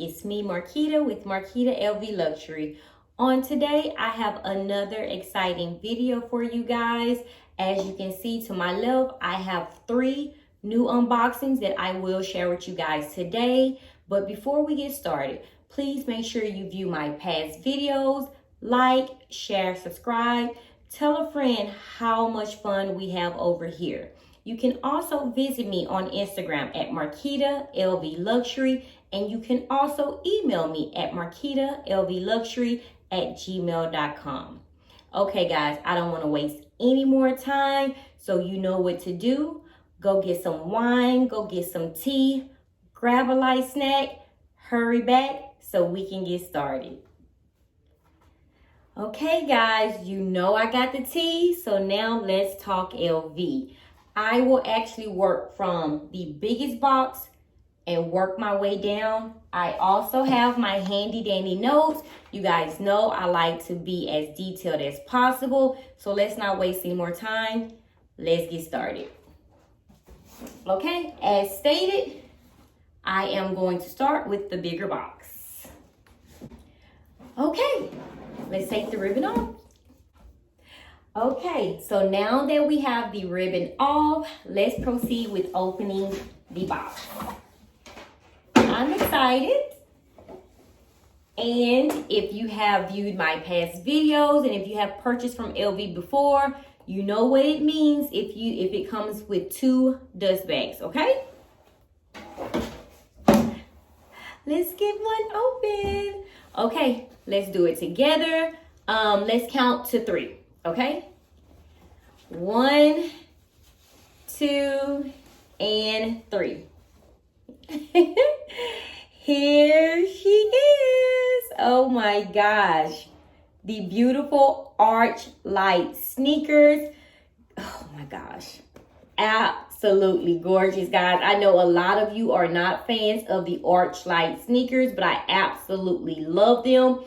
It's me, Marquita, with Marquita LV Luxury. On today, I have another exciting video for you guys. As you can see to my left, I have 3 new unboxings that I will share with you guys today. But before we get started, please make sure you view my past videos, like, share, subscribe. Tell a friend how much fun we have over here. You can also visit me on Instagram at Marquita LV Luxury, and you can also email me at marquitalvluxury@gmail.com. Okay, guys, I don't want to waste any more time, so you know what to do. Go get some wine, go get some tea, grab a light snack, hurry back so we can get started. Okay, guys, you know I got the tea, so now let's talk LV. I will actually work from the biggest box and work my way down. I also have my handy dandy notes. You guys know I like to be as detailed as possible, so let's not waste any more time. Let's get started. Okay, as stated, I am going to start with the bigger box. Okay, let's take the ribbon off. Okay, so now that we have the ribbon off, let's proceed with opening the box. I'm excited. And if you have viewed my past videos and if you have purchased from LV before, you know what it means if it comes with 2 dust bags, okay? Let's get one open. Okay, let's do it together. Let's count to 3. Okay, 1, 2, and 3. Here she is. Oh my gosh. The beautiful arch light sneakers. Oh my gosh. Absolutely gorgeous, guys. I know a lot of you are not fans of the arch light sneakers, but I absolutely love them.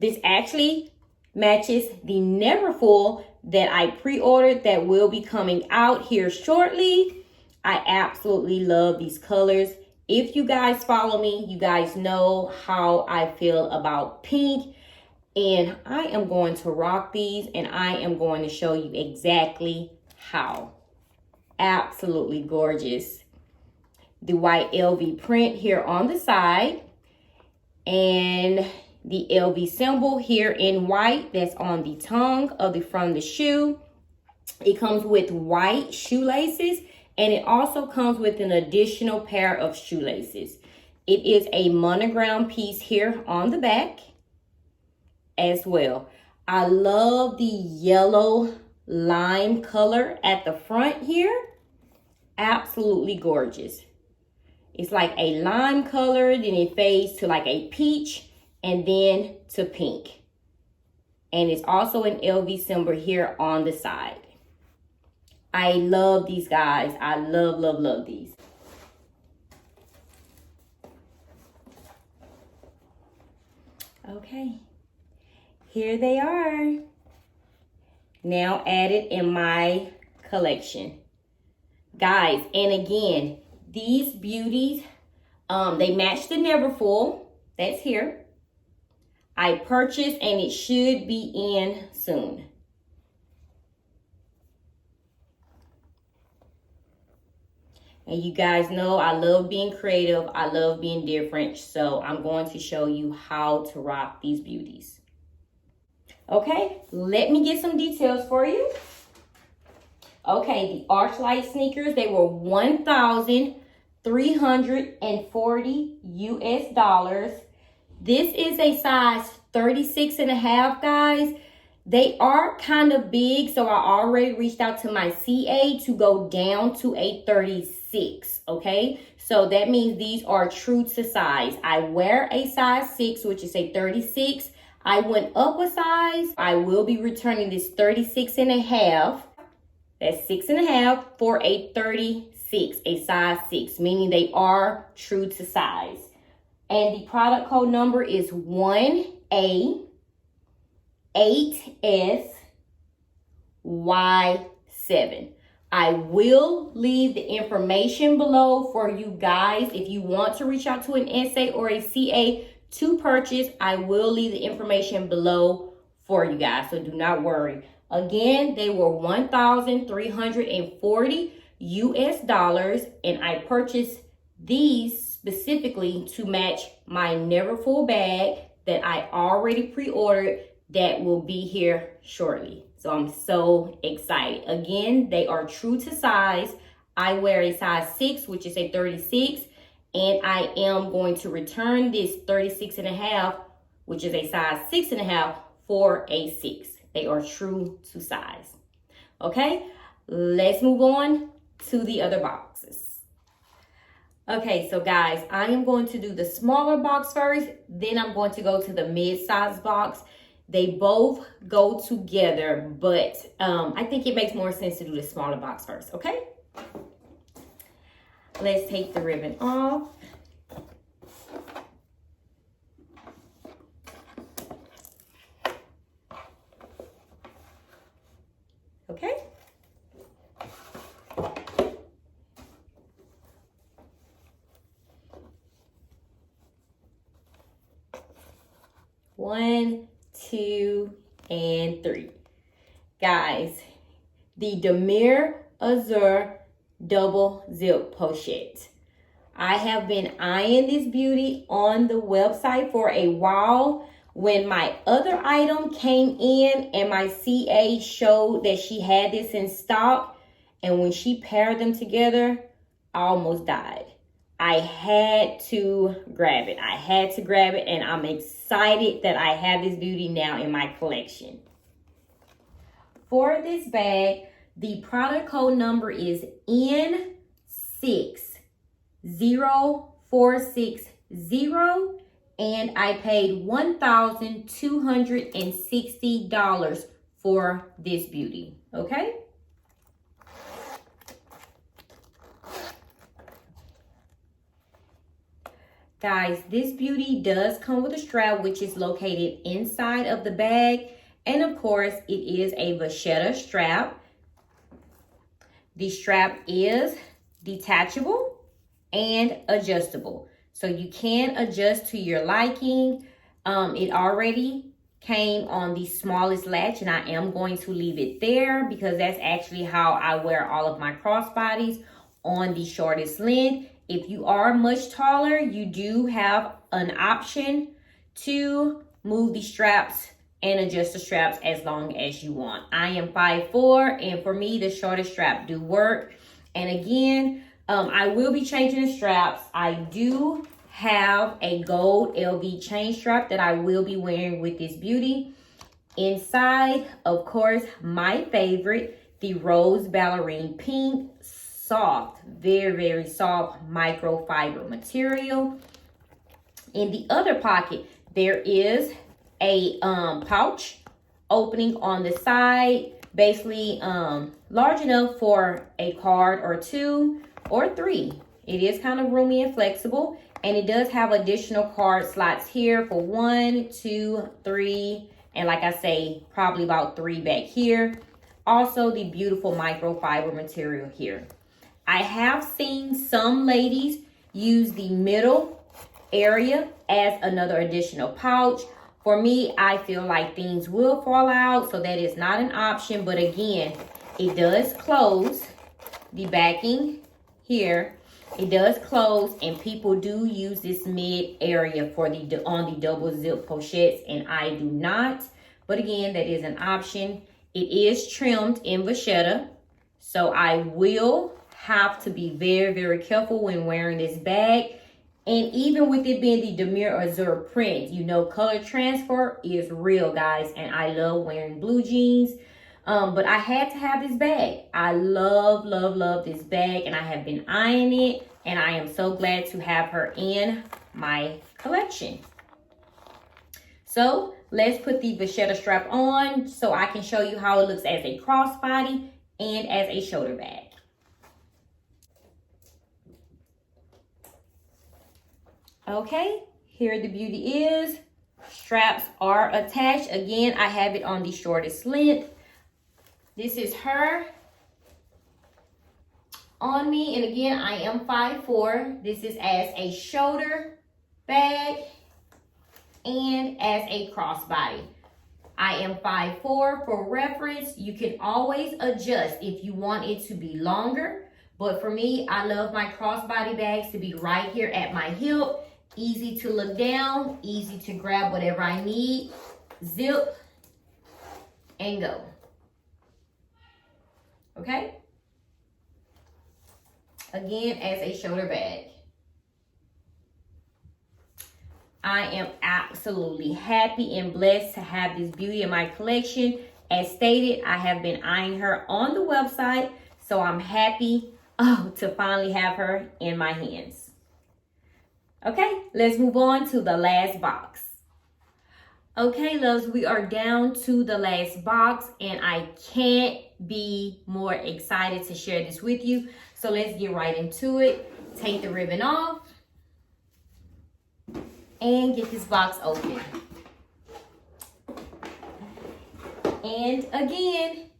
This actually matches the Neverfull that I pre-ordered that will be coming out here shortly. I absolutely love these colors. If you guys follow me, you guys know how I feel about pink. And I am going to rock these and I am going to show you exactly how. Absolutely gorgeous. The white LV print here on the side. And the LV symbol here in white that's on the tongue of the front of the shoe. It comes with white shoelaces, and it also comes with an additional pair of shoelaces. It is a monogram piece here on the back as well. I love the yellow lime color at the front here. Absolutely gorgeous. It's like a lime color, then it fades to like a peach, and then to pink. And it's also an LV symbol here on the side. I love these, guys. I love, love, love these. Okay, here they are. Now added in my collection. Guys, and again, these beauties, they match the Neverfull. That's here. I purchased and it should be in soon. And you guys know I love being creative. I love being different. So I'm going to show you how to rock these beauties. Okay, let me get some details for you. Okay, the arch light sneakers, they were $1,340 US. This is a size 36.5, guys. They are kind of big, so I already reached out to my CA to go down to a 36, okay? So that means these are true to size. I wear a size 6, which is a 36. I went up a size. I will be returning this 36.5. That's 6.5 for a 36, a size 6, meaning they are true to size. And the product code number is 1A8SY7. I will leave the information below for you guys. If you want to reach out to an SA or a CA to purchase, I will leave the information below for you guys. So do not worry. Again, they were $1,340 US, and I purchased these specifically to match my Never Full bag that I already pre-ordered that will be here shortly. So I'm so excited. Again, they are true to size. I wear a size 6, which is a 36, and I am going to return this 36.5, which is a size 6.5, for a 6. They are true to size. Okay, let's move on to the other boxes. Okay, so guys, I am going to do the smaller box first, then I'm going to go to the mid-size box. They both go together, but I think it makes more sense to do the smaller box first, okay? Let's take the ribbon off. Okay. One, 2, and 3. Guys, the Damier Azur double zip pochette. I have been eyeing this beauty on the website for a while. When my other item came in and my CA showed that she had this in stock, and when she paired them together, I almost died. I had to grab it. I had to grab it, and I'm excited that I have this beauty now in my collection. For this bag, the product code number is N60460, and I paid $1,260 for this beauty, okay? Guys, this beauty does come with a strap, which is located inside of the bag. And of course, it is a vachetta strap. The strap is detachable and adjustable. So you can adjust to your liking. It already came on the smallest latch, and I am going to leave it there because that's actually how I wear all of my crossbodies, on the shortest length. If you are much taller, you do have an option to move the straps and adjust the straps as long as you want. I am 5'4", and for me, the shortest strap do work. And again, I will be changing the straps. I do have a gold LV chain strap that I will be wearing with this beauty. Inside, of course, my favorite, the rose ballerine pink, soft, very, very soft microfiber material. In the other pocket, there is a pouch opening on the side, basically large enough for a card or 2 or 3. It is kind of roomy and flexible, and it does have additional card slots here for 1, 2, 3, and like I say, probably about 3 back here. Also, the beautiful microfiber material here. I have seen some ladies use the middle area as another additional pouch. For me, I feel like things will fall out, so that is not an option. But again, it does close. The backing here, it does close, and people do use this mid area for on the double zip pochettes, and I do not. But again, that is an option. It is trimmed in vachetta, so I will have to be very, very careful when wearing this bag. And even with it being the Damier Azur print, you know, color transfer is real, guys. And I love wearing blue jeans. But I had to have this bag. I love, love, love this bag. And I have been eyeing it. And I am so glad to have her in my collection. So let's put the vachetta strap on so I can show you how it looks as a crossbody and as a shoulder bag. Okay, here the beauty is. Straps are attached. Again, I have it on the shortest length. This is her. on me. And again, I am 5'4". This is as a shoulder bag and as a crossbody. I am 5'4". For reference, you can always adjust if you want it to be longer. But for me, I love my crossbody bags to be right here at my hip. Easy to look down, easy to grab whatever I need. Zip and go. Okay? Again, as a shoulder bag. I am absolutely happy and blessed to have this beauty in my collection. As stated, I have been eyeing her on the website, so I'm happy to finally have her in my hands. Okay, let's move on to the last box. Okay, loves, we are down to the last box, and I can't be more excited to share this with you. So let's get right into it. Take the ribbon off and get this box open. And again,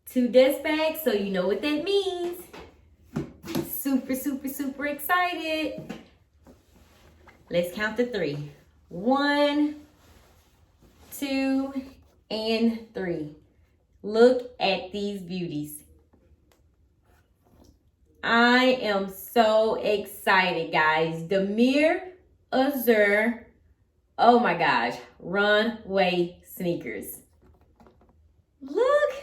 2 dust bags, so you know what that means. Super, super, super excited. Let's count to 3. 1, 2, and 3. Look at these beauties. I am so excited, guys. Damier Azur, oh my gosh, runway sneakers. Look.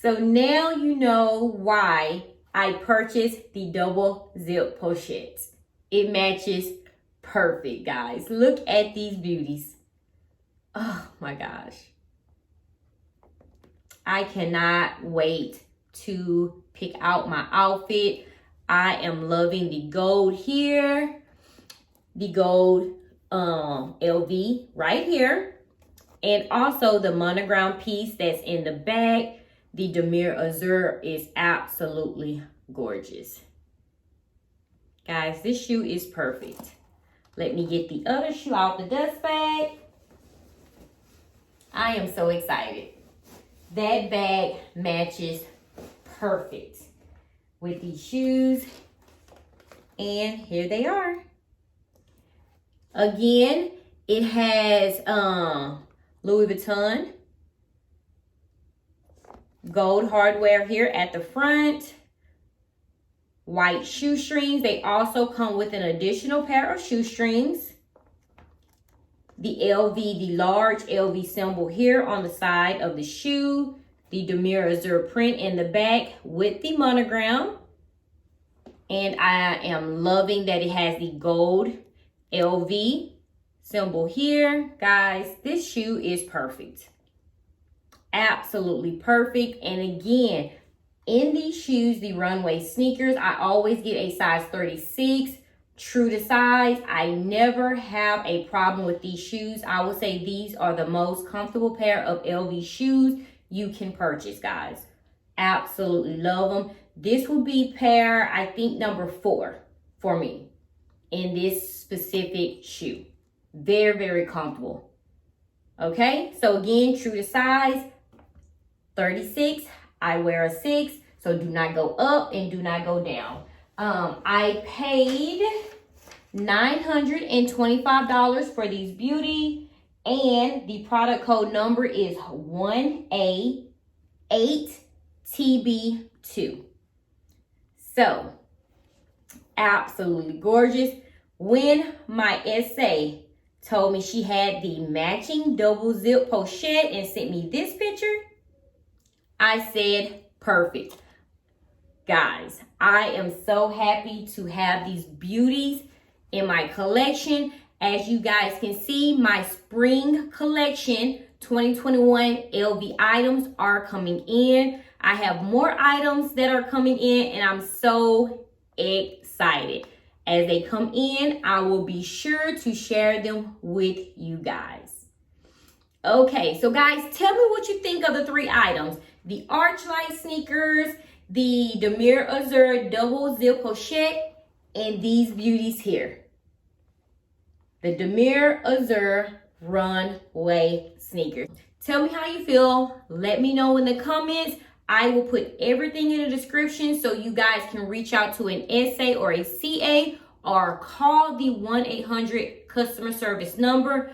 So now you know why I purchased the double zip pochette. It matches perfect, guys. Look at these beauties. Oh my gosh. I cannot wait to pick out my outfit. I am loving the gold here. The gold LV right here. And also the monogram piece that's in the back. The Damier Azur is absolutely gorgeous. Guys, this shoe is perfect. Let me get the other shoe out the dust bag. I am so excited. That bag matches perfect with these shoes. And here they are. Again, it has Louis Vuitton gold hardware here at the front. White shoestrings. They also come with an additional pair of shoestrings. The LV, the large LV symbol here on the side of the shoe. The Damier Azur print in the back with the monogram. And I am loving that it has the gold LV symbol here. Guys, this shoe is perfect. Absolutely perfect. And again, in these shoes, the runway sneakers, I always get a size 36, true to size. I never have a problem with these shoes. I would say these are the most comfortable pair of LV shoes you can purchase, guys. Absolutely love them. This will be pair, I think, number 4 for me in this specific shoe. Very, very comfortable. Okay, so again, true to size, 36. I wear a 6, so do not go up and do not go down. I paid $925 for these beauty, and the product code number is 1A8TB2. So, absolutely gorgeous. When my SA told me she had the matching double zip pochette and sent me this picture, I said, perfect. Guys, I am so happy to have these beauties in my collection. As you guys can see, my spring collection 2021 LV items are coming in. I have more items that are coming in, and I'm so excited. As they come in, I will be sure to share them with you guys. Okay, so guys, tell me what you think of the 3 items. The Archlight sneakers, the Damier Azur double zip pochette, and these beauties here. The Damier Azur runway sneakers. Tell me how you feel. Let me know in the comments. I will put everything in the description so you guys can reach out to an SA or a CA or call the 1-800 customer service number.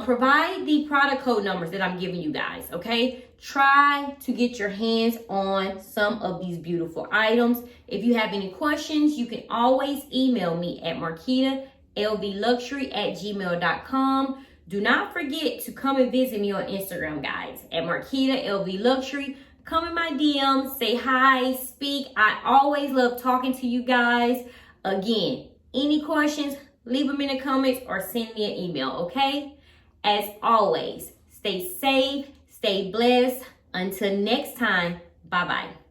Provide the product code numbers that I'm giving you guys, okay? Try to get your hands on some of these beautiful items. If you have any questions, you can always email me at marquitalvluxury@gmail.com. Do not forget to come and visit me on Instagram, guys, at marquitalvluxury. Come in my DMs, say hi, speak. I always love talking to you guys. Again, any questions, leave them in the comments or send me an email, okay? As always, stay safe, stay blessed. Until next time, bye-bye.